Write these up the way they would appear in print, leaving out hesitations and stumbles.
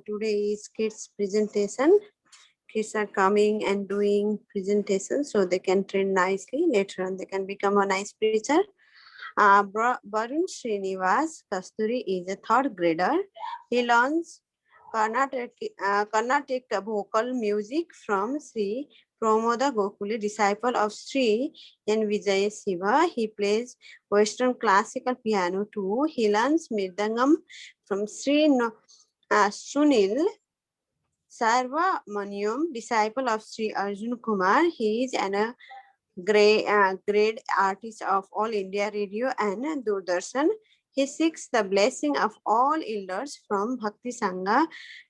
Today is kids presentation. Kids are coming and doing presentations so they can train nicely. Later on, they can become a nice preacher. Varun Srinivas Kasturi is a third grader. He learns Carnatic vocal music from Sri Pramoda Gokule, disciple of Sri N. Vijay Shiva. He plays Western classical piano too. He learns Mirdangam from Sunil Sarva Maniam, disciple of Sri Arjun Kumar. He is an great artist of All India Radio and Doordarshan. He seeks the blessing of all elders from Bhakti Sangha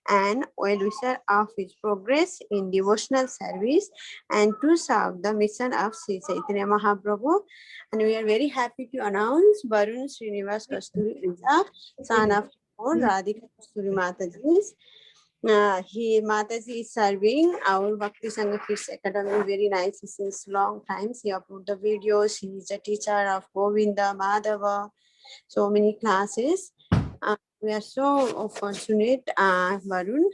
and well-wisher of his progress in devotional service and to serve the mission of Sri Chaitanya Mahaprabhu. And we are very happy to announce Varun Srinivas Kasturi is a son of Radhika Kasturi Mataji. Mataji is serving our Bhakti Sangha Kids Academy very nice since long time. She upload the videos. She is a teacher of Govinda, Madhava, so many classes. We are so fortunate, Varun.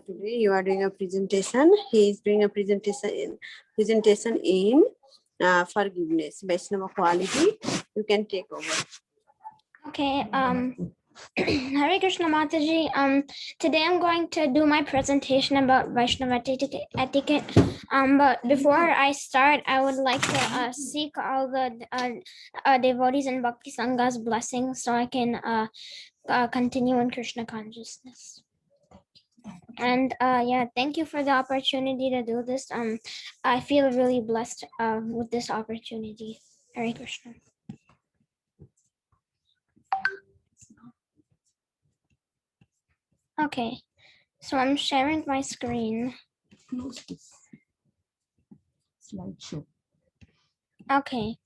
Today you are doing a presentation. He is doing a presentation in forgiveness, Vaishnava quality. You can take over. Okay. Hare Krishna Mataji. Today I'm going to do my presentation about Vaishnava etiquette. But before I start, I would like to seek all the devotees in Bhakti Sangha's blessings so I can continue in Krishna consciousness. And yeah, thank you for the opportunity to do this. I feel really blessed with this opportunity. Hare Krishna. Okay, so I'm sharing my screen. Slideshow. Okay,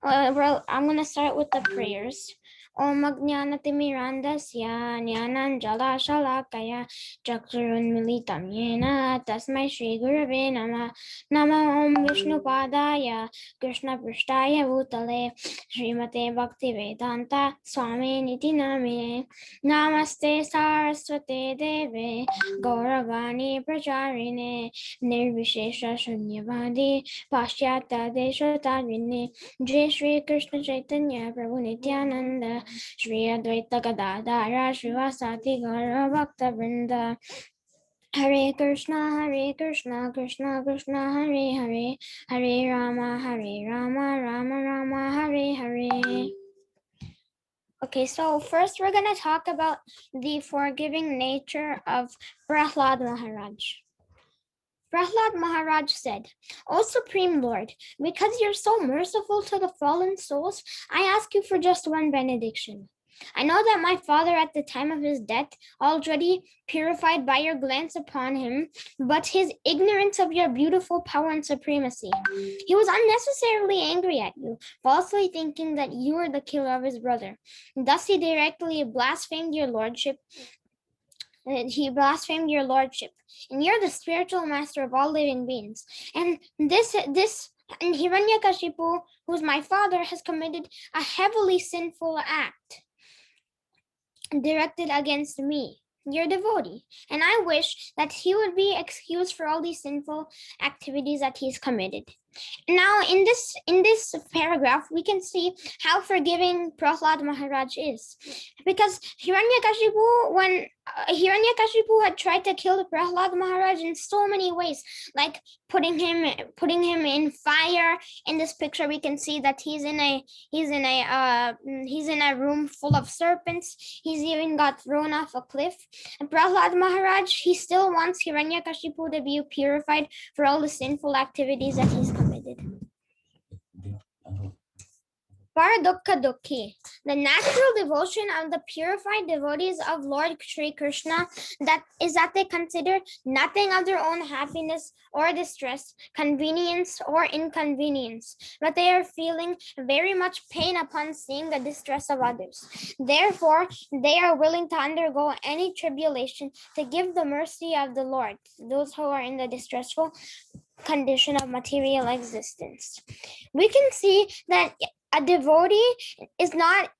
well, I'm gonna start with the prayers. Om Ajnanatimirandasya Jnananjala Shalakaya Chakrunmilitam Yena Tasmai Shri Gurave Nama Nama Om Vishnu Padaya Krishna Prishtaya Bhutale Srimate Bhakti Vedanta Swami Niti Namine Namaste Saraswate Deve Gauravani Pracharine Nirvishesha Shunyavadi Pashyata Deshatadvine Jai Shri Krishna Chaitanya Prabhu Nityananda Shri Advaita Gadadara Srivasati Gaura Bhakta Vrinda Hare Krishna, Krishna Krishna, Hare Hare, Hare Rama, Rama Rama, Hare Hare. Okay, so first we're going to talk about the forgiving nature of Prahlad Maharaj. Prahlad Maharaj said, O Supreme Lord, because you're so merciful to the fallen souls, I ask you for just one benediction. I know that my father at the time of his death already purified by your glance upon him, but his ignorance of your beautiful power and supremacy. He was unnecessarily angry at you, falsely thinking that you were the killer of his brother. Thus he directly blasphemed your lordship. And you're the spiritual master of all living beings. And and Hiranyakashipu, who's my father, has committed a heavily sinful act directed against me, your devotee, and I wish that he would be excused for all these sinful activities that he's committed. Now, in this paragraph, we can see how forgiving Prahlad Maharaj is, because Hiranyakashipu, when Hiranyakashipu had tried to kill Prahlad Maharaj in so many ways, like putting him in fire. In this picture, we can see that he's in a room full of serpents. He's even got thrown off a cliff. And Prahlad Maharaj, he still wants Hiranyakashipu to be purified for all the sinful activities that he's committed. Paradukha Dukhi, the natural devotion of the purified devotees of Lord Sri Krishna that they consider nothing of their own happiness or distress, convenience or inconvenience, but they are feeling very much pain upon seeing the distress of others. Therefore, they are willing to undergo any tribulation to give the mercy of the Lord to those who are in the distressful condition of material existence. We can see that a devotee is not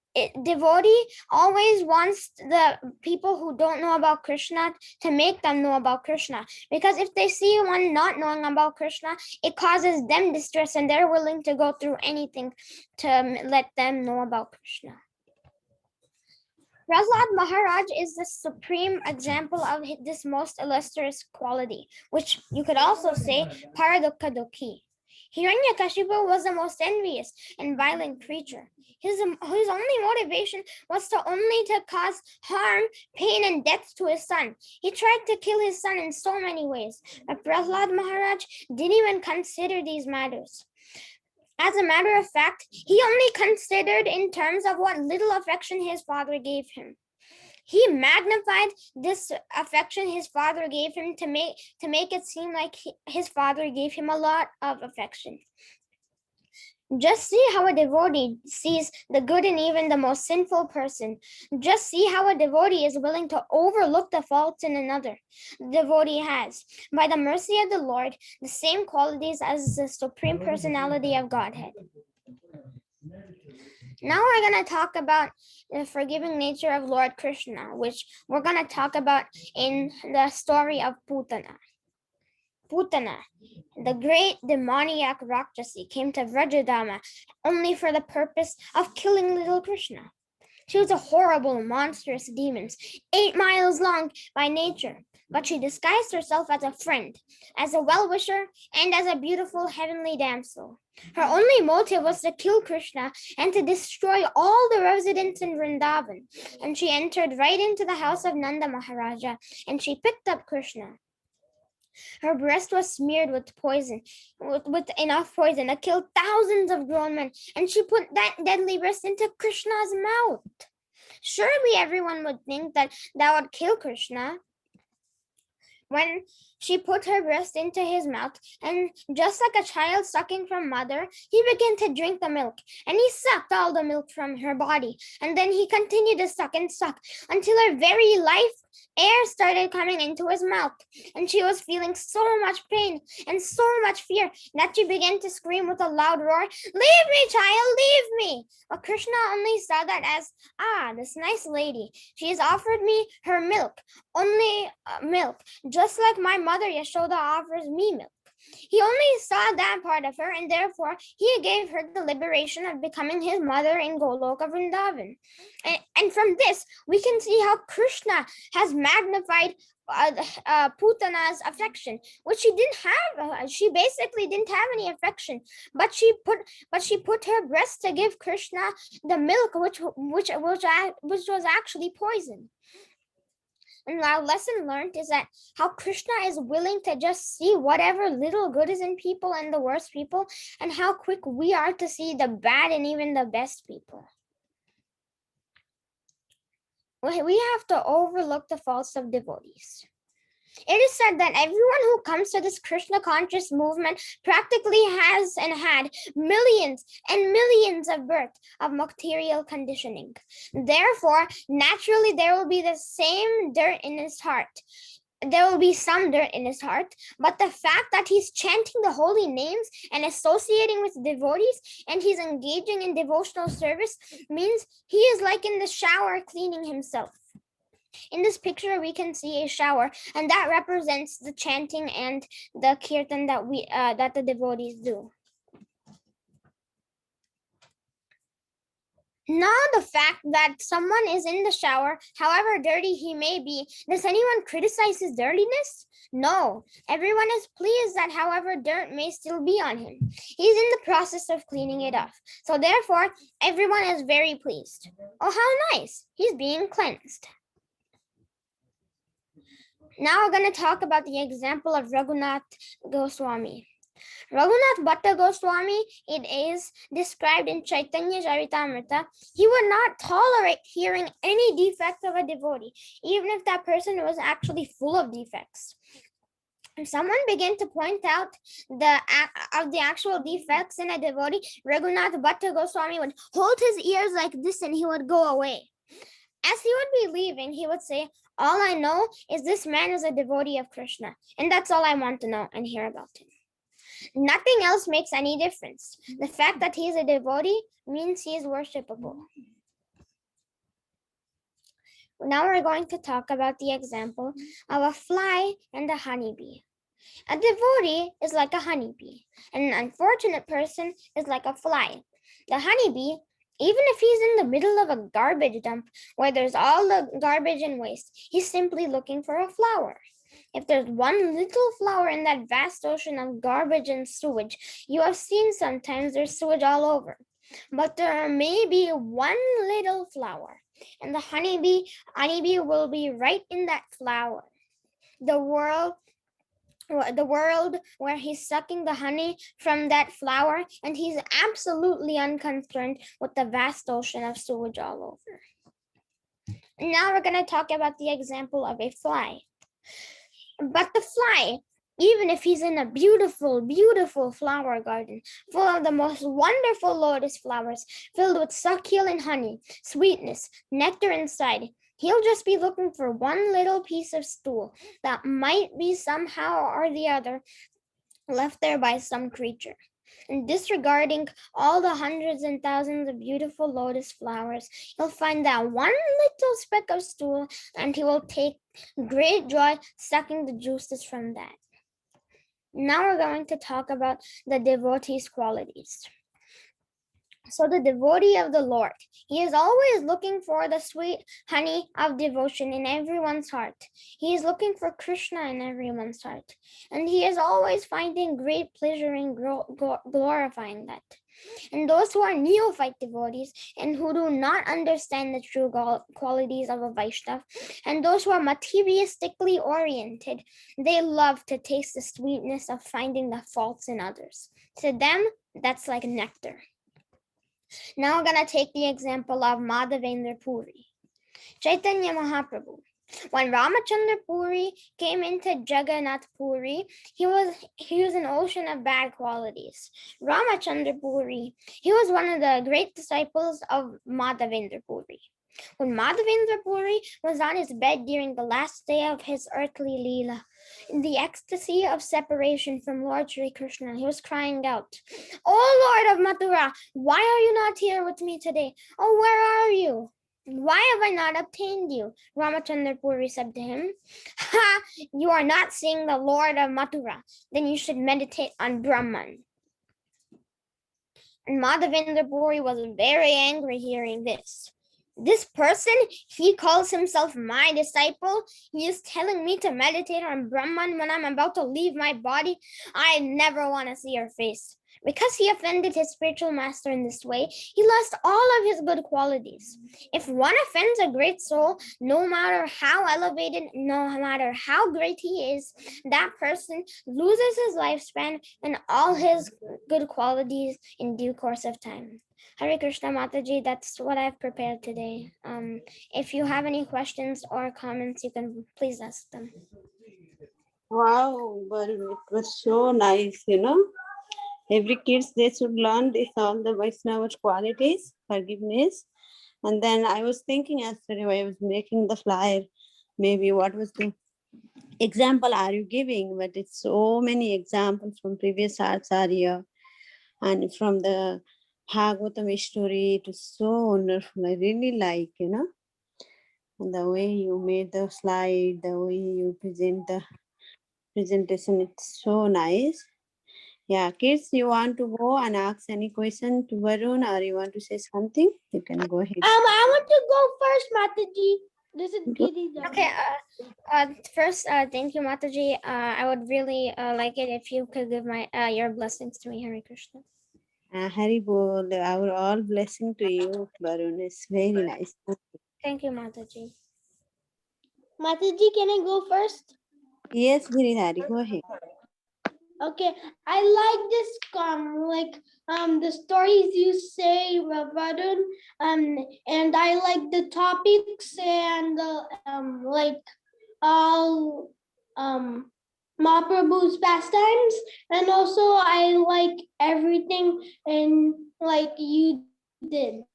devotee always wants the people who don't know about Krishna to make them know about Krishna, because if they see one not knowing about Krishna, it causes them distress and they're willing to go through anything to let them know about Krishna. Prahlad Maharaj is the supreme example of this most illustrious quality, which you could also say Paradukha Dukhi. Hiranyakashipu was the most envious and violent creature. His only motivation was only to cause harm, pain, and death to his son. He tried to kill his son in so many ways, but Prahlad Maharaj didn't even consider these matters. As a matter of fact, he only considered in terms of what little affection his father gave him. He magnified this affection his father gave him to make it seem like his father gave him a lot of affection. Just see how a devotee sees the good in even the most sinful person. Just see how a devotee is willing to overlook the faults in another. The devotee has, by the mercy of the Lord, the same qualities as the Supreme Personality of Godhead. Now we're going to talk about the forgiving nature of Lord Krishna, which we're going to talk about in the story of Putana. Putana, the great demoniac Rakshasi, came to Vrajadama only for the purpose of killing little Krishna. She was a horrible, monstrous demon, 8 miles long by nature, but she disguised herself as a friend, as a well-wisher, and as a beautiful heavenly damsel. Her only motive was to kill Krishna and to destroy all the residents in Vrindavan. And she entered right into the house of Nanda Maharaja, and she picked up Krishna. Her breast was smeared with poison, with enough poison to kill thousands of grown men, and she put that deadly breast into Krishna's mouth. Surely everyone would think that would kill Krishna. When she put her breast into his mouth, and just like a child sucking from mother, he began to drink the milk, and he sucked all the milk from her body, and then he continued to suck and suck until her very life air started coming into his mouth, and she was feeling so much pain and so much fear that she began to scream with a loud roar, "Leave me, child, leave me!" But Krishna only saw that as, this nice lady, she has offered me her milk, only milk, just like my mother Yashoda offers me milk. He only saw that part of her, and therefore he gave her the liberation of becoming his mother in Goloka Vrindavan. And from this, we can see how Krishna has magnified Putana's affection, which she didn't have. She basically didn't have any affection, but she put her breast to give Krishna the milk, which was actually poison. And our lesson learned is that how Krishna is willing to just see whatever little good is in people and the worst people, and how quick we are to see the bad in even the best people. We have to overlook the faults of devotees. It is said that everyone who comes to this Krishna conscious movement practically has and had millions and millions of birth of material conditioning. Therefore, naturally, there will be the same dirt in his heart. There will be some dirt in his heart, but the fact that he's chanting the holy names and associating with devotees and he's engaging in devotional service means he is like in the shower cleaning himself. In this picture, we can see a shower, and that represents the chanting and the kirtan that the devotees do. Now, the fact that someone is in the shower, however dirty he may be, does anyone criticize his dirtiness? No, everyone is pleased that however dirt may still be on him, he's in the process of cleaning it off. So therefore, everyone is very pleased. Oh, how nice, he's being cleansed. Now we're going to talk about the example of Raghunath Goswami. Raghunath Bhatta Goswami, it is described in Chaitanya Charitamrita. He would not tolerate hearing any defects of a devotee, even if that person was actually full of defects. If someone began to point out the actual defects in a devotee, Raghunath Bhatta Goswami would hold his ears like this and he would go away. As he would be leaving, he would say, "All I know is this man is a devotee of Krishna, and that's all I want to know and hear about him. Nothing else makes any difference. The fact that he is a devotee means he is worshipable." Now we're going to talk about the example of a fly and a honeybee. A devotee is like a honeybee, and an unfortunate person is like a fly. The honeybee, even if he's in the middle of a garbage dump where there's all the garbage and waste, he's simply looking for a flower. If there's one little flower in that vast ocean of garbage and sewage, you have seen sometimes there's sewage all over. But there may be one little flower, and the honeybee will be right in that flower. The world where he's sucking the honey from that flower, and he's absolutely unconcerned with the vast ocean of sewage all over. Now we're going to talk about the example of a fly. But the fly, even if he's in a beautiful, beautiful flower garden full of the most wonderful lotus flowers, filled with succulent honey, sweetness, nectar inside, he'll just be looking for one little piece of stool that might be somehow or the other left there by some creature. And disregarding all the hundreds and thousands of beautiful lotus flowers, he'll find that one little speck of stool, and he will take great joy sucking the juices from that. Now we're going to talk about the devotee's qualities. So the devotee of the Lord, he is always looking for the sweet honey of devotion in everyone's heart. He is looking for Krishna in everyone's heart. And he is always finding great pleasure in glorifying that. And those who are neophyte devotees and who do not understand the true qualities of a Vaishnava, and those who are materialistically oriented, they love to taste the sweetness of finding the faults in others. To them, that's like nectar. Now I'm going to take the example of Madhavendra Puri. Chaitanya Mahaprabhu. When Ramachandra Puri came into Jagannath Puri, he was an ocean of bad qualities. Ramachandra Puri, he was one of the great disciples of Madhavendra Puri. When Madhavendra Puri was on his bed during the last day of his earthly Leela, in the ecstasy of separation from Lord Sri Krishna, he was crying out, "Oh Lord of Mathura, why are you not here with me today? Oh, where are you? Why have I not obtained you?" Ramachandra Puri said to him, "Ha! You are not seeing the Lord of Mathura. Then you should meditate on Brahman." And Madhavendra Puri was very angry hearing this. This person, he calls himself my disciple. He is telling me to meditate on Brahman when I'm about to leave my body. I never want to see your face. Because he offended his spiritual master in this way, he lost all of his good qualities. If one offends a great soul, no matter how elevated, no matter how great he is, that person loses his lifespan and all his good qualities in due course of time. Hare Krishna Mataji, that's what I've prepared today. If you have any questions or comments, you can please ask them. Wow, Varun, it was so nice, Every kids, they should learn this, all the Vaishnava qualities, forgiveness. And then I was thinking yesterday when I was making the flyer, maybe what was the example are you giving? But it's so many examples from previous Acharya and from the Bhagavatam story. It was so wonderful. I really like, and the way you made the slide, the way you present the presentation, it's so nice. Yeah, kids, you want to go and ask any question to Varun or you want to say something? You can go ahead. I want to go first, Mataji. This is Giri. Okay, first, thank you, Mataji. I would really like it if you could give your blessings to me, Hare Krishna. Hari Bol, our all blessing to you, Varun. It's very nice. Thank you, Mataji. Mataji, can I go first? Yes, Giridhari, go ahead. Okay, I like this the stories you say, Varun, and I like the topics and all Mahaprabhu's pastimes, and also I like everything and like you did.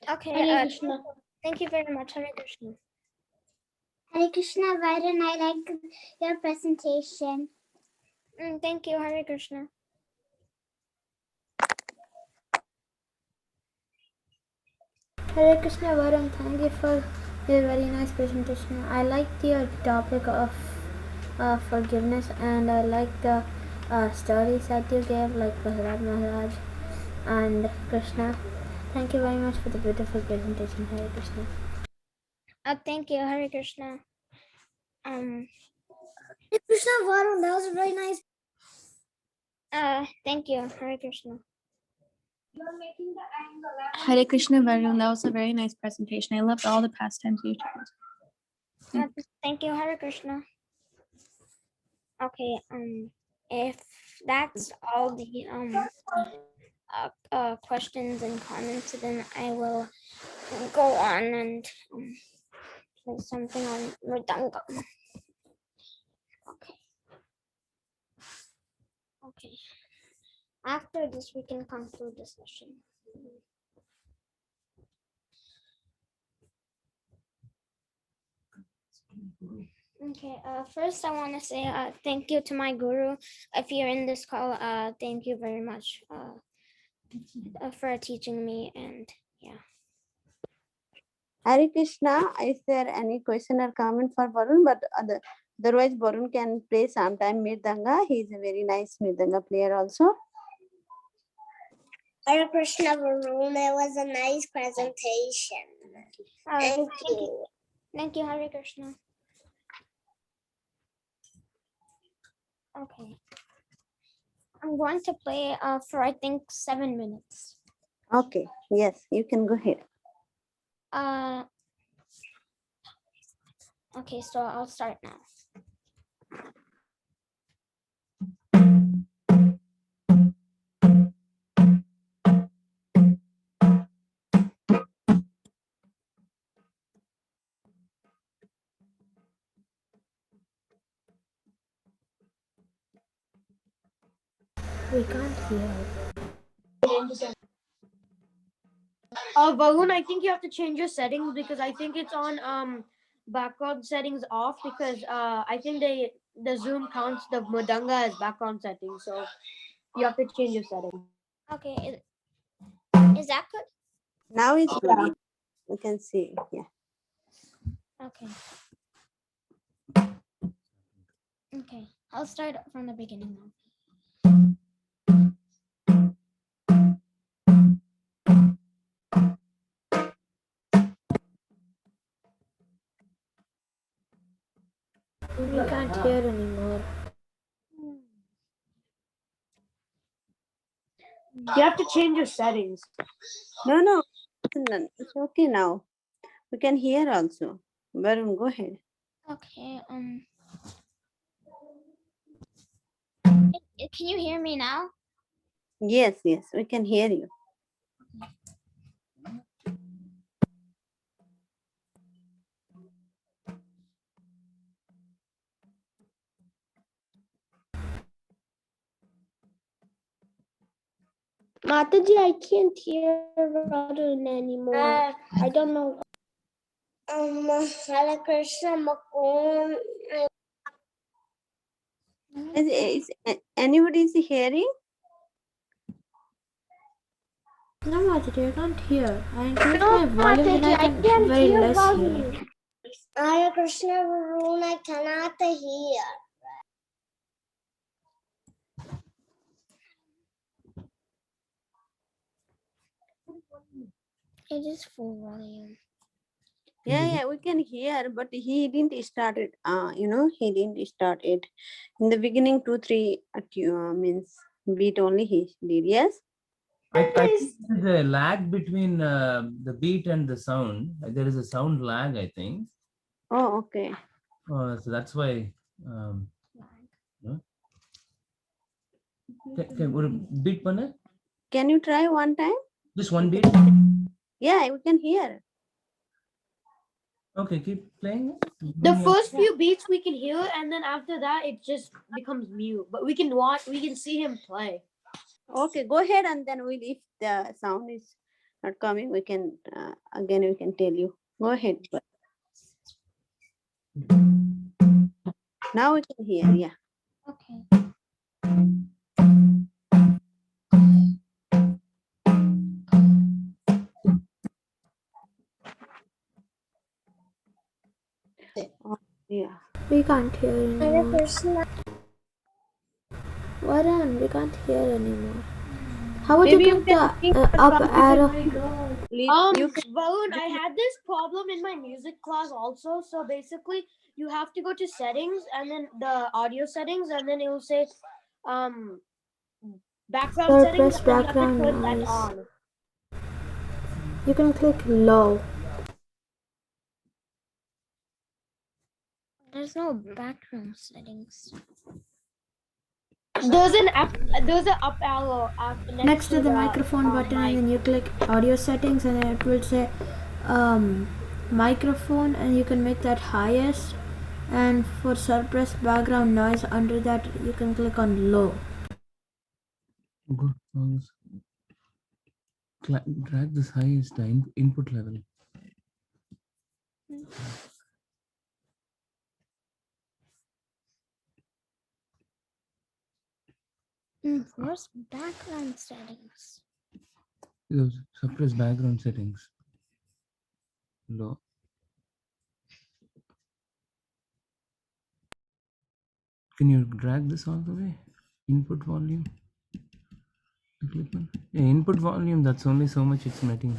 Okay, Hare Krishna. thank you very much, Hare Krishna. Hare Krishna, Varun, I like your presentation. Thank you, Hare Krishna. Hare Krishna, Varun, thank you for a very nice presentation. I liked your topic of forgiveness, and I like the stories that you gave, like Prahlad Maharaj and Krishna. Thank you very much for the beautiful presentation, Hare Krishna. Thank you, Hare Krishna. Krishna Varun, that was really nice. Thank you, Hare Krishna. Hare Krishna Varun, that was a very nice presentation. I loved all the pastimes you showed. Thank you, Hare Krishna. Okay, if that's all the questions and comments, then I will go on and play something on Mridanga. Okay. After this, we can conclude the session. Okay, first I want to say thank you to my guru. If you're in this call, thank you very much for teaching me, and yeah. Hare Krishna, is there any question or comment for Varun? But otherwise, Varun can play sometime Mirdanga. He is a very nice Mirdanga player also. Hare Krishna Varun, it was a nice presentation. Thank you. Thank you, Hare Krishna. Okay. I'm going to play for I think 7 minutes. Okay, yes, you can go ahead. Okay, so I'll start now. We can't hear. Varun, I think you have to change your settings because I think it's on background settings off because I think the Zoom counts the Madanga as background settings, so you have to change your settings. Okay, is that good? Now it's good. Yeah. We can see. Yeah. Okay. Okay, I'll start from the beginning now. We can't hear anymore. You have to change your settings. No, it's okay now. We can hear also. Varun, go ahead. Okay, can you hear me now? Yes, we can hear you. Mataji, I can't hear Varun anymore. I don't know. Hare Krishna Makun. Is anybody is hearing? No, Mataji, I can't hear. I increased No, my volume and Mataji, I I can can't very hear less Varun. hear. Hare Krishna Varun, I cannot hear. It is full volume. Yeah, we can hear, but he didn't start it. He didn't start it. In the beginning, 2-3 means beat only he did. Yes. I think there's a lag between the beat and the sound. There is a sound lag, I think. Oh, okay. So that's why. No? Can beat panna? Can you try one time? Just one beat? Yeah, we can hear. Okay, keep playing. The first few beats we can hear, and then after that it just becomes mute. But we can see him play. Okay, go ahead, and then if the sound is not coming, we can again we can tell you. Go ahead. Now we can hear. Yeah. Okay. We can't hear anymore. Varun, we can't hear anymore. How would Maybe you you click can the change the up sound. arrow? You can Varun, I had this problem in my music class also. So basically, you have to go to settings and then the audio settings, and then it will say background settings, Suppress and then you have to background turn that noise. on. You can click low. There's no background settings. There's an up arrow Next to the microphone button, and then you click audio settings, and then it will say microphone, and you can make that highest. And for suppress background noise, under that you can click on low. Good. Drag this highest input level. Where's background settings? Those suppress background settings. Low. Can you drag this all the way? Input volume. Yeah, input volume, that's only so much it's letting.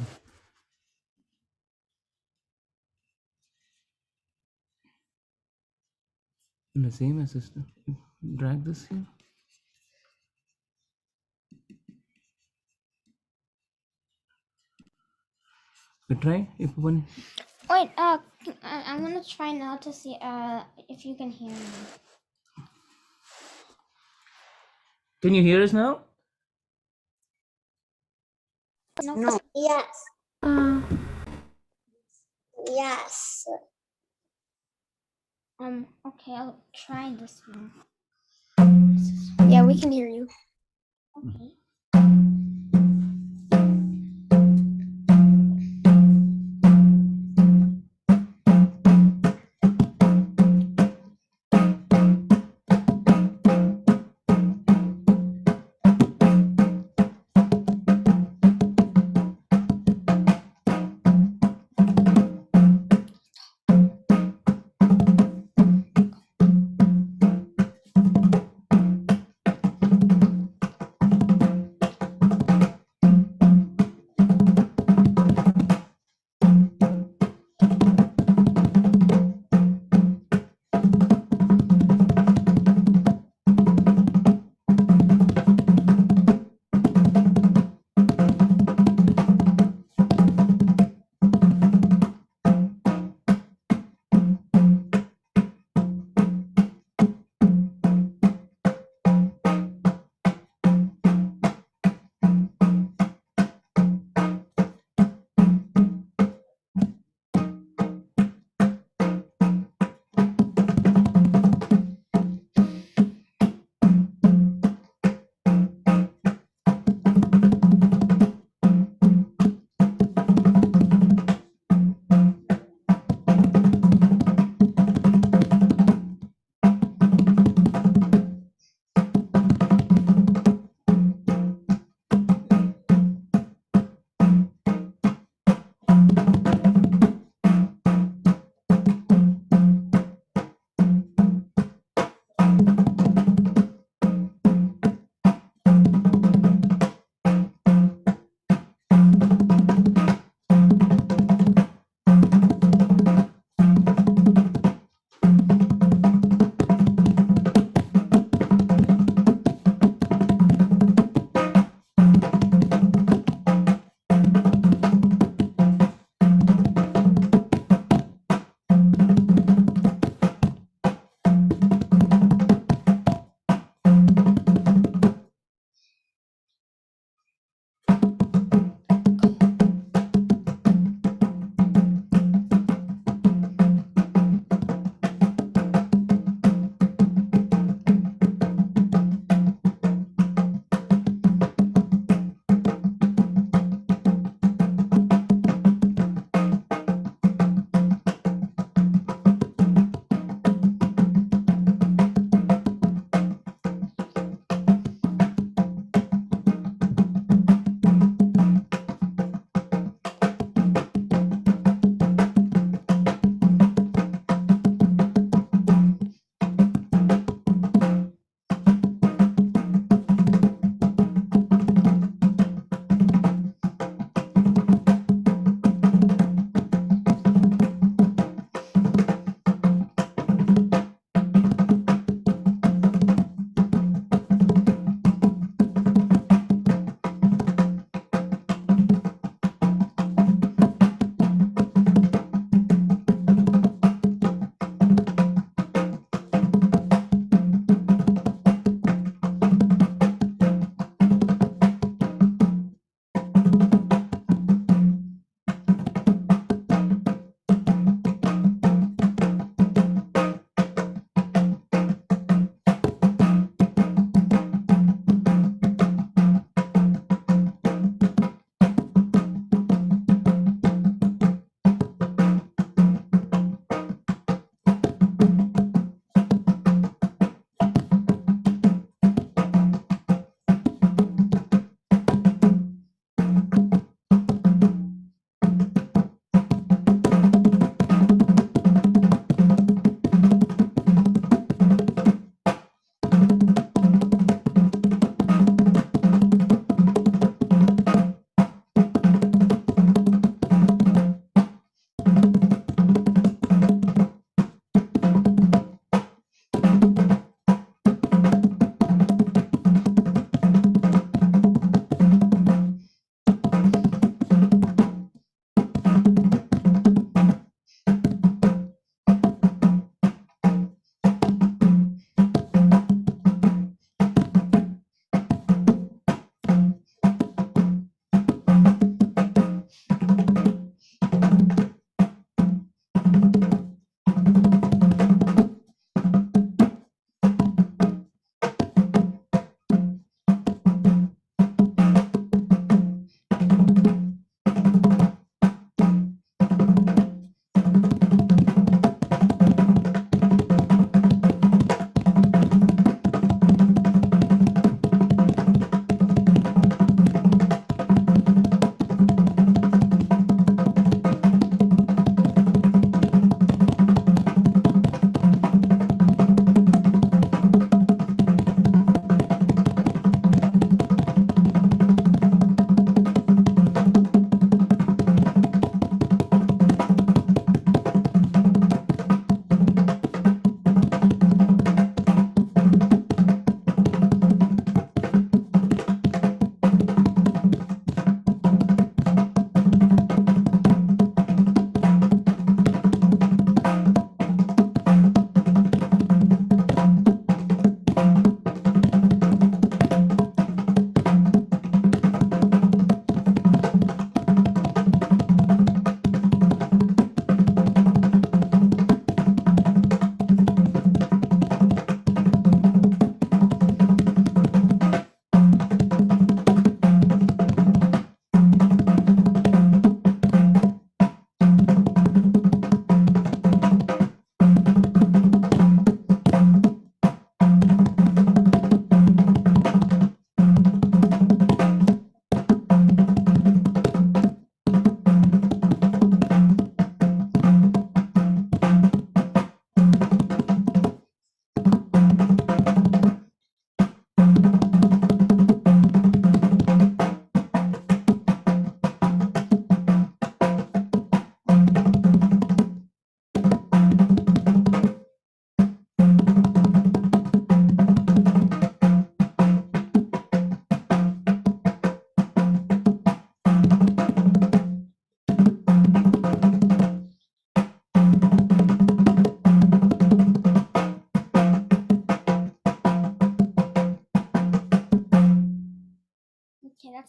The same as this. Drag this here. Try if one. Wait, I'm gonna try now to see if you can hear me. Can you hear us now? no. Yes. Uh, Yes. Okay, I'll try this one. Yeah, we can hear you. Okay.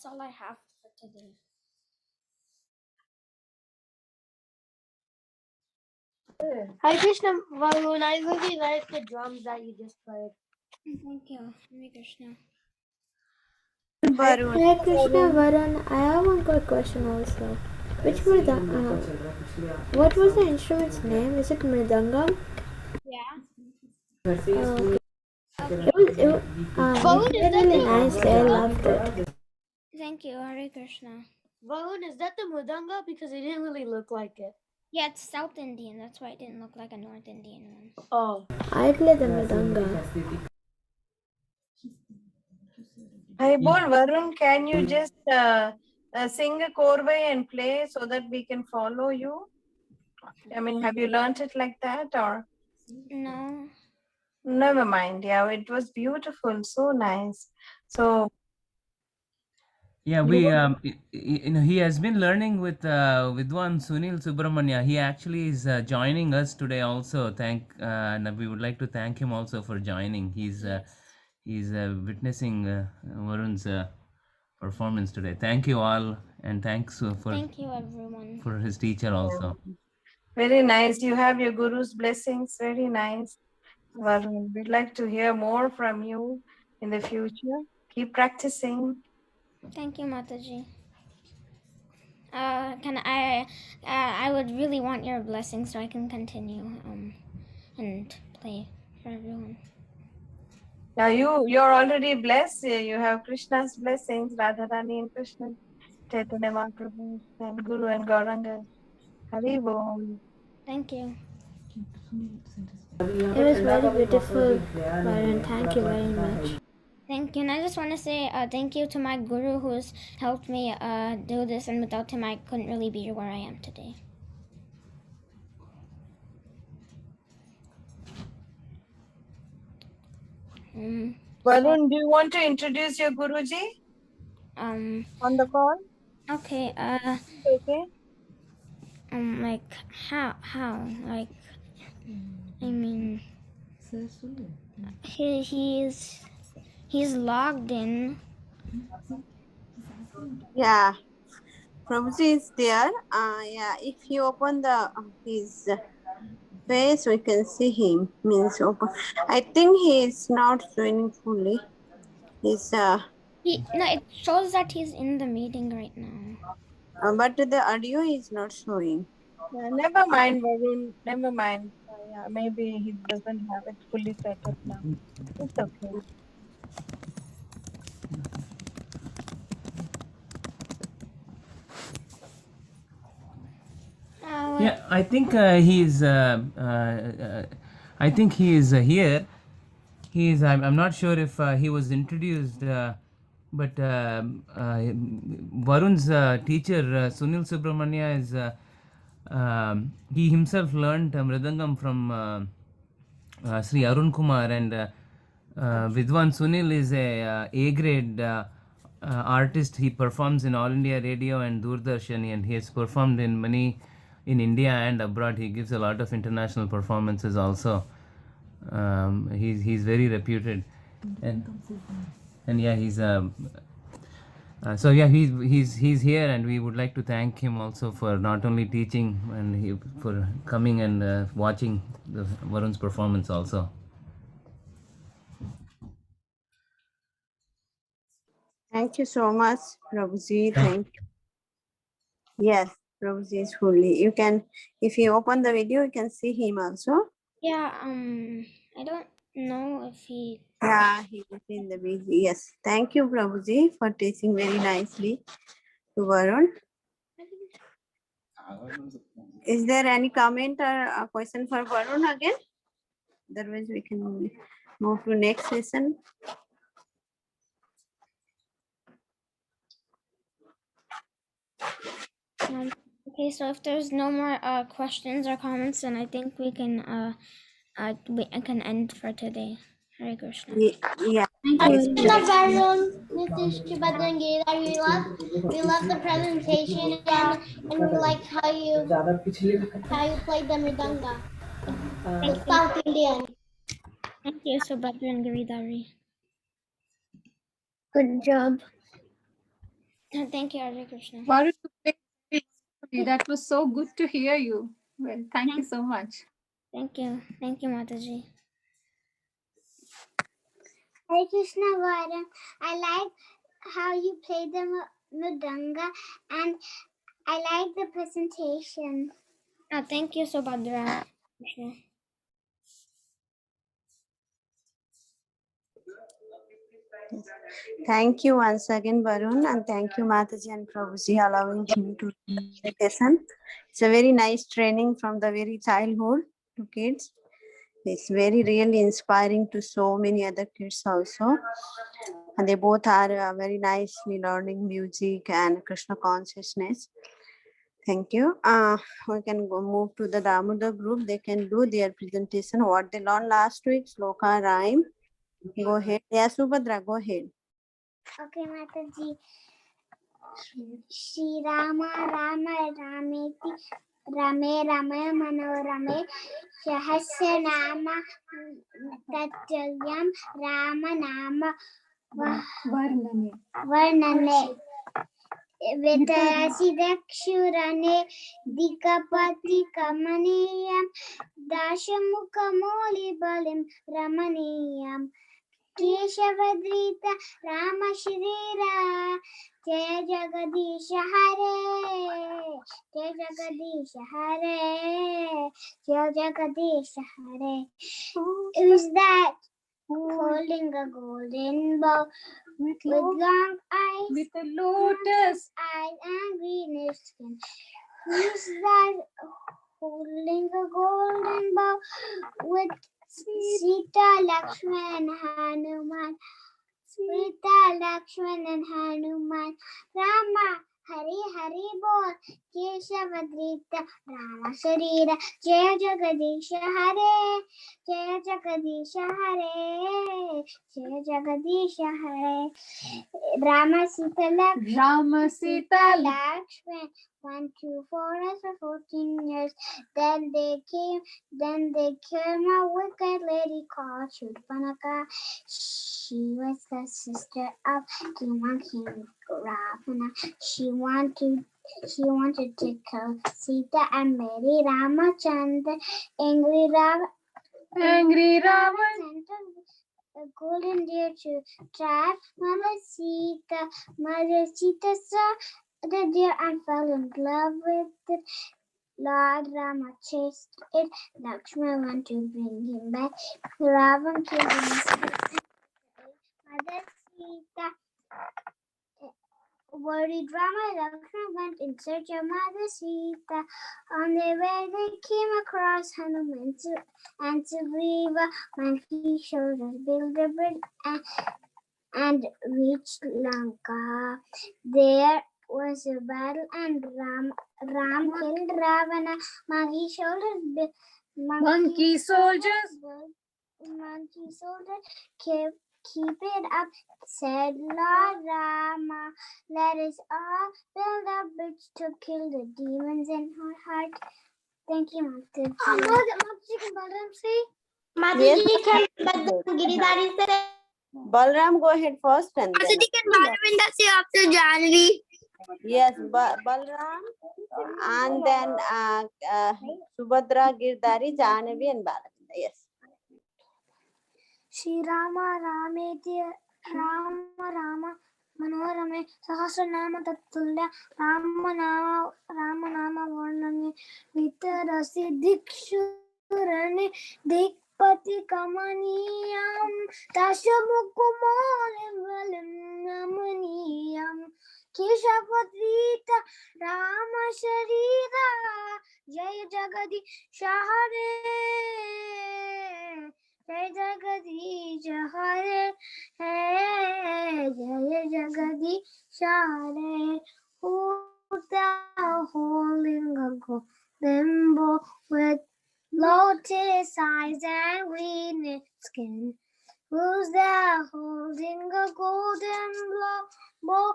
that's all I have for today. Hi Krishna Varun, I really like the drums that you just played. Thank you. Hare Krishna. Varun. Hare Krishna Varun, I have one quick question also. Which were the what was the instrument's name? Is it Mridangam? Yeah. Okay. It was really nice. I loved it. Thank you. Hare Krishna. Varun, is that the mudanga? Because it didn't really look like it. Yeah, it's South Indian. That's why it didn't look like a North Indian one. Oh. I play the Mridanga. Hi, Bol Varun, can you just sing a korvai and play so that we can follow you? I mean, have you learned it like that or? No. Never mind. Yeah, it was beautiful. So nice. So Yeah, we he has been learning with Vidwan Sunil Subramanya. He actually is joining us today also. And we would like to thank him also for joining. He's witnessing Varun's performance today. Thank you all, and thanks Thank you, everyone. for his teacher also. very nice. You have your guru's blessings. Very nice. Varun, we'd like to hear more from you in the future. Keep practicing. Thank you, Mataji. Can I would really want your blessing so I can continue and play for everyone. Now you're already blessed. You have Krishna's blessings, Radharani and Krishna, Chaitanya Mahaprabhu, and Guru and Gauranga. Hari Bol. Thank you. It was very beautiful, Varun. Thank you very much. Thank you. And I just want to say thank you to my guru who's helped me do this, and without him I couldn't really be where I am today. Varun, do you want to introduce your Guruji Um on the call? okay, Okay. like how like I mean he's logged in. Yeah, Prabhuji is there. Yeah, if you open the his face, we can see him. Means open. I think he is not joining fully. He's It shows that he's in the meeting right now. but the audio is not showing. Never mind, Varun. Never mind. Yeah, maybe he doesn't have it fully set up now. It's okay. Yeah, I think he is. I think he is here. He is. I'm not sure if he was introduced, but Varun's teacher Sunil Subramanya is. He himself learned mridangam from Sri Arun Kumar, and Vidwan Sunil is a A-grade artist. He performs in All India Radio and Doordarshan, and he has performed in many in India and abroad. He gives a lot of international performances also. He's very reputed, and yeah, he's so yeah, he's here, and we would like to thank him also for not only teaching and for coming and watching the Varun's performance also. Thank you so much, Prabhuji. Thank you. Yes, Prabhuji is fully. You can, if you open the video, you can see him also. Yeah, I don't know if he. Yeah, he is in the video. Yes. Thank you, Prabhuji, for teaching very nicely to Varun. Is there any comment or a question for Varun again? Otherwise, we can move to next session. Okay, so if there's no more questions or comments, then I think we can I can end for today. Hare Krishna. Yeah. Thank you very much. Varun, Nitish, Shubhadran, Gita, we love the presentation and we like how you played the mridanga. It's South Indian. Thank you, Subhadra and Giridhari. Good job. Thank you, Hare Krishna. Varun, you played very wonderfully. That was so good to hear you. Well, thank you so much. Thank you, Mataji. Hare Krishna, Varun. I like how you played the mridanga, and I like the presentation. Oh, thank you, Subhadra. Krishna. Thank you once again, Varun, and thank you, Mataji and Prabhuji, allowing him to listen. It's a very nice training from the very childhood to kids. It's very really inspiring to so many other kids also. And they both are very nicely learning music and Krishna consciousness. Thank you. We can go move to the Damodar group. They can do their presentation. What they learned last week, sloka, rhyme. Go ahead. Yeah, Subhadra, go ahead. Okay, Mataji. Shri Rama Rama Rameti Rame Rame Manorame Sahasra Nama Tatyam Rama Nama Varnane Vitarasi Dakshurane Dikapati Kamaniyam Dashamukamoli Balim Ramaniyam Keshavadrita Rama Shirira Jaya Jagadisha Hare Jaya Jagadisha Hare Jaya Jagadisha Hare. Who's that holding a golden bow with long eyes, with a lotus eyes and greenish skin? Who's that holding a golden bow with Sita, Lakshman, Hanuman? Sita, Lakshman and Hanuman. Rama, Hari Hari Bol, Keshavadrita, Rama Sharira, Jaya Jagadisha Hare, Jaya Jagadisha Hare, Jaya Jagadisha Hare. Rama Sita Lakshman went to forest for 14 years. Then they came a wicked lady called Shurpanaka. She was the sister of King Ravana. She wanted to kill Sita and marry Ramachandra. Angry Rama sent a golden deer to trap Mother Sita. Mother Sita saw the deer and fell in love with it. Lord Rama chased it. Lakshmana went to bring him back. Ravan killed him. Mother Sita worried Rama. Lakshmana went in search of Mother Sita. On their way, they came across Hanuman and Sugriva. Monkey shoulders built a bridge and reached Lanka. There was a battle, and Ram killed Ravana. Monkey soldiers keep it up, said Lord Rama. Let us all build a bridge to kill the demons in our heart. Thank you, Mataji. Mataji, can Balram say? Mataji, can let the Giridhari say? Balram, go ahead first and then. Mataji, can Balavinda say after Janvi? Yes, Balram and then Subhadra, Girdhari, Jahnavi and Balavinda. Yes. Shri Rama Rameti Rama Manorame Sahasranama Tattulya Rama Nama Varnane Vitarasi Dikshurane Dikpati Kamaniyam Tashamukumolim Valim Namaniyam Keshavadrita Rama Sharira Jaya Jagadi Shahare Jai Jagadisha Hare, Jai Jagadisha Hare. Who's thou holding a golden bow with lotus eyes and green skin? Who's thou holding a golden bow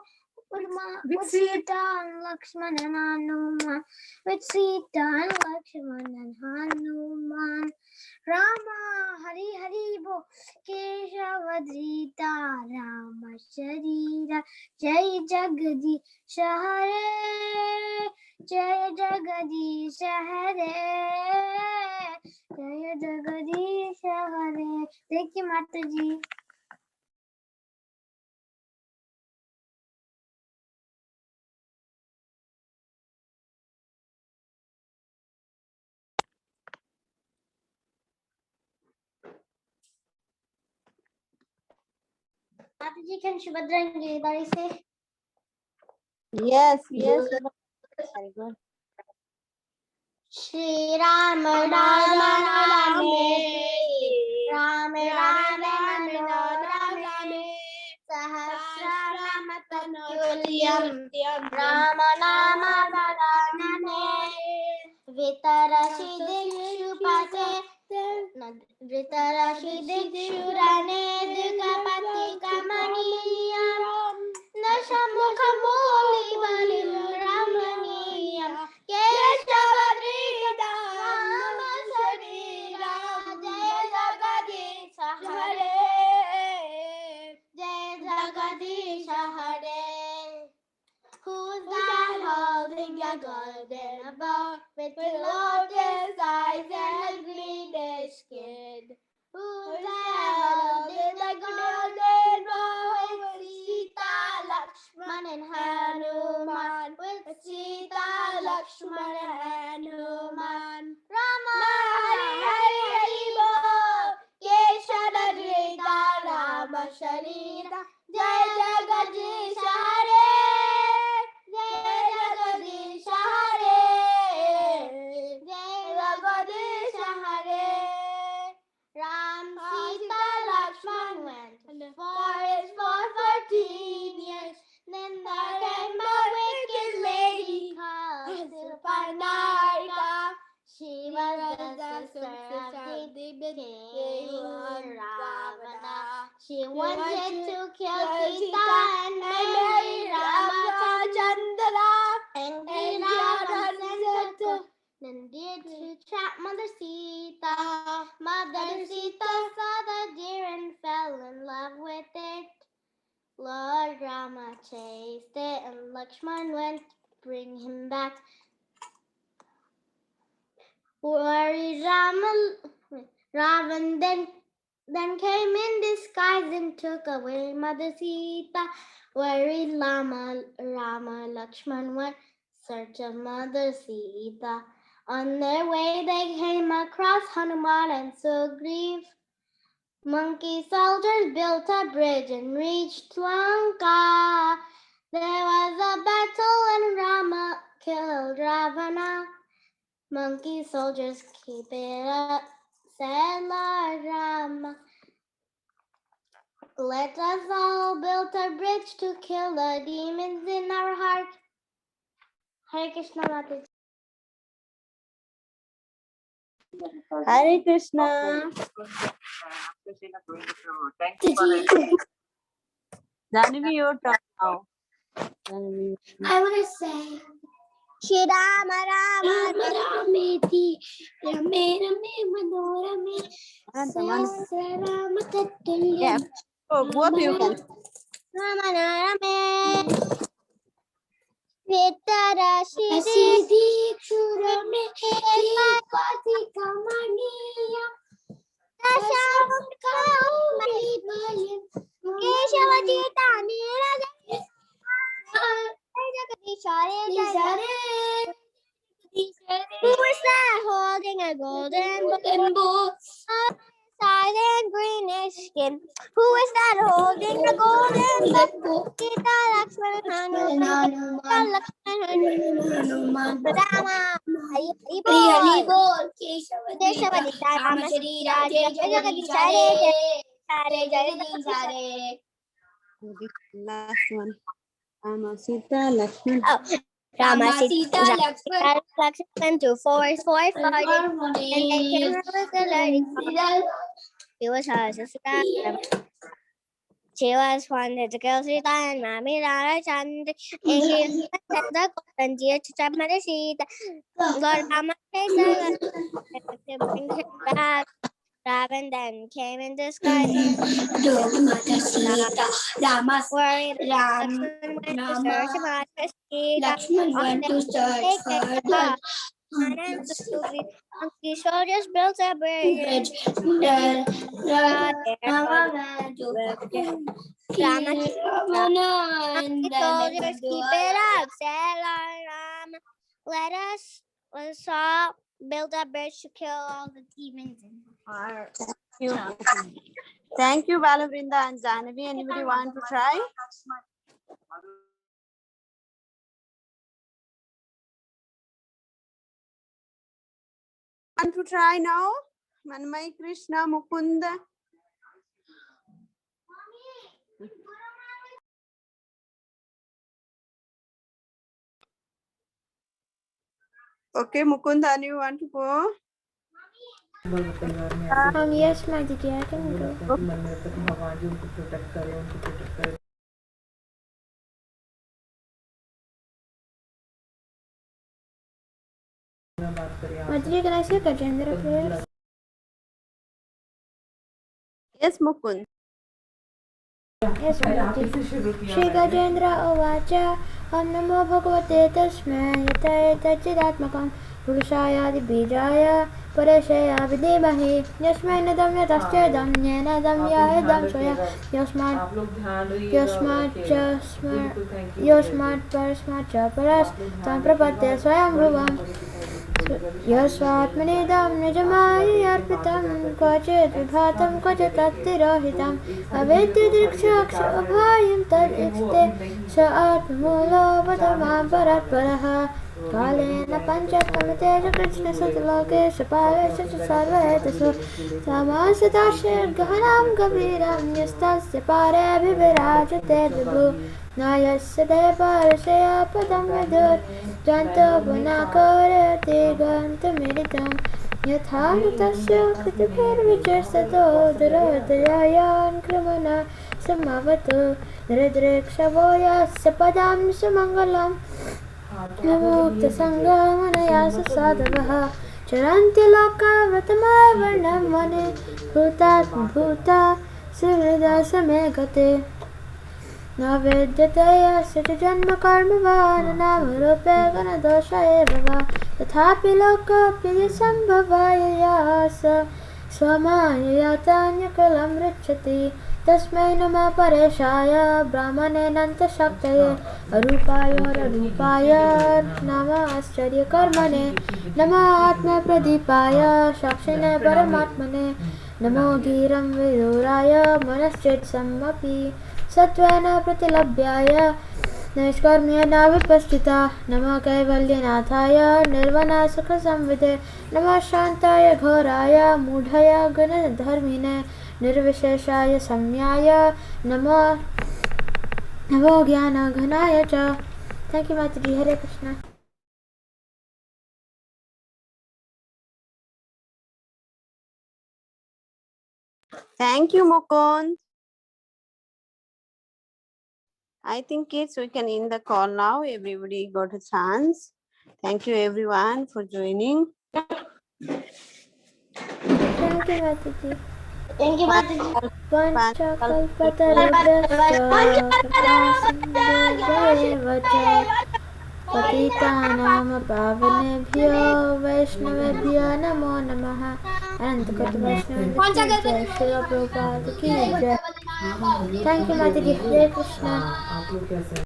with Sita and Lakshman and Hanuman? With Sita and Lakshman and Hanuman. Rama Hari Hari Bo Keshavadrita Rama Sharira. Jai Jagadish Hare, Jai Jagadish Hare, Jai Jagadish Hare. Thank you, Mataji. Mataji, can Shubhadra and Giridhari say? Yes, yes. Very good. Shri Rama Rama Rame, Rame Rame Manorame, Sahasranama Tanulyam, Rama Nama Varaname, Vitarashi Dikshu Pate, Vitarashi Dikshu Rane Dugapati Kamaniyam, Nashamukhamoli Balim Ramaniyam, Keshavadrita Rama Sharira, Jaya Jagadish Hare, Jaya Jagadish Hare. Who's that holding a golden bowl with lotus eyes and a greenish skin? Who's that holding the golden bowl with Sita, Lakshman and Hanuman? With Sita, Lakshman and Hanuman. Rama Hari Hari Hari Bol, Keshavadrita Rama Sharira, Jai Jagadish Hare, Jai Jagadish Hare, Jai Jagadish Hare. Ram, Sita, Lakshman went to the forest for 14 years. Then there came a wicked lady called Silpanarika. She was the sister of the king Ravana. She wanted to kill Sita and marry Ramachandra. Angry Ravana said to did to trap Mother Sita. Mother Sita saw the deer and fell in love with it. Lord Rama chased it and Lakshman went to bring him back. Worried Ravan then came in disguise and took away Mother Sita. Worried Rama Lakshman went search of Mother Sita. On their way they came across Hanuman and Sugriv. Monkey soldiers built a bridge and reached Lanka. There was a battle and Rama killed Ravana. Monkey soldiers keep it up, said Lord Rama. Let us all build a bridge to kill the demons in our heart. Hare Krishna Mataji. Hare Krishna. Janavi, your turn now. Janavi. I want to say, Shri Rama Rama Rameti, Rame Rame Manorame, Sahasrama Tattulya. Yeah. Oh, both you can. Rama Rame, Vitarashi Dikshurame, Dikpati Kamaniya, Dashamukhamoli Balim, Keshavadita Nirajaya, Jagadish Hare. Who is that holding a golden bowl? Silent greenish skin. Who is that holding the golden bowl? Sita, Lakshman, Hanuman. Rama, Hari Bol. Keshavadita Rama Sharira, Jai Jagadish Hare, Jai Jagadish Hare. Last one. Rama, Sita, Lakshman. Oh, Rama, Sita, Lakshman, 2 4 4 5. And they came up with the lady. She was her sister. She was wanted to kill Sita and Mami Ramachandra. And he sent the golden deer to trap Mother Sita. Lord Rama chased her to bring him back. Ravan then came in disguise worried. Lakshman went to search for Sita. And to be monkey soldiers built a bridge. Monkey soldiers keep it up, said Ram. Let's all build a bridge to kill all the demons in the heart. Thank you, Balavrinda and Janavi. Anybody want to try? Want to try now? Manmai, Krishna, Mukunda. Okay, Mukunda, you want to go? Yes, my dear, I can go. Madhuri, can I say Gajendra prayers? Yes, Mukund. Yes, Madhuri. Shri Gajendra Ovacha Om Namo Bhagavate Tasmai Yata Tachidatmakam Purushayadi Bijaya Parashaya Vidimahi Yasmai Nadam Yataschedam Yenadam Yahedam Soya Yosmat Parasmat Chaparas Tamprapate Swayam Bhuvam यस्वात्मनेदं निजमायर्पितं क्वचित् विभातं क्वचित् तत्तिरोहितम् अवेद्यदृक्षाक्ष अभायं तदिष्टे स आत्ममूलो वदमां परात्परः कालेन पञ्चत्वमितेज कृष्णसतलोके सपावेश च सर्वहेतसु समासदाशैर्गहनां गभीरं यस्तस्य पारेऽभिविराजते विभु न यस्य देवरसया पदं विदुर् जन्तुपुनाकरति गन्तुमिलितं यथा न तस्य कृतिभिर्विजस्ततो दुरोदयायान् क्रमणा समावतु दरिद्रेक्षवो यस्य पदं सुमङ्गलम् विमुक्तसङ्गमनया सुसाधवः चरन्ति लोकावृतमावर्णं वने भूतात्मभूता सुहृदा समे गते न विद्यते यस्य च जन्म कर्मवान् नामरूपे गुणदोष एव वा तथापि लोकोऽपि सम्भवाय स स्वमायया तान्यकुलं पृच्छति तस्मै नमः परेशाय ब्राह्मणेनन्तशक्तये अरूपायोररूपाय नमः आश्चर्यकर्मणे नमः आत्मप्रदीपाय साक्षिणे परमात्मने नमो गीरं विदुराय मनश्चेत्समपि सत्त्वेन प्रतिलभ्याय नैष्कर्म्येन विपश्चिता नमः कैवल्यनाथाय निर्वनासुखसंविदे नमः शान्ताय घोराय मूढय गुणधर्मिणे निर्विशेषाय सम्याय नमो ज्ञानघनाय च थैंक यू माताजी हरे Krishna Thank you, Mukund. I think kids, we can end the call now. Everybody got a chance. Thank you everyone for joining. Thank you माताजी Thank you, Mataji. पञ्चकल्पतरुभ्यश्च पतितानां पावनेभ्यो वैष्णवेभ्यो नमो नमः अनंतकोटि वैष्णव की जय श्री प्रभुपाद की जय थैंक यू माताजी हरे कृष्णा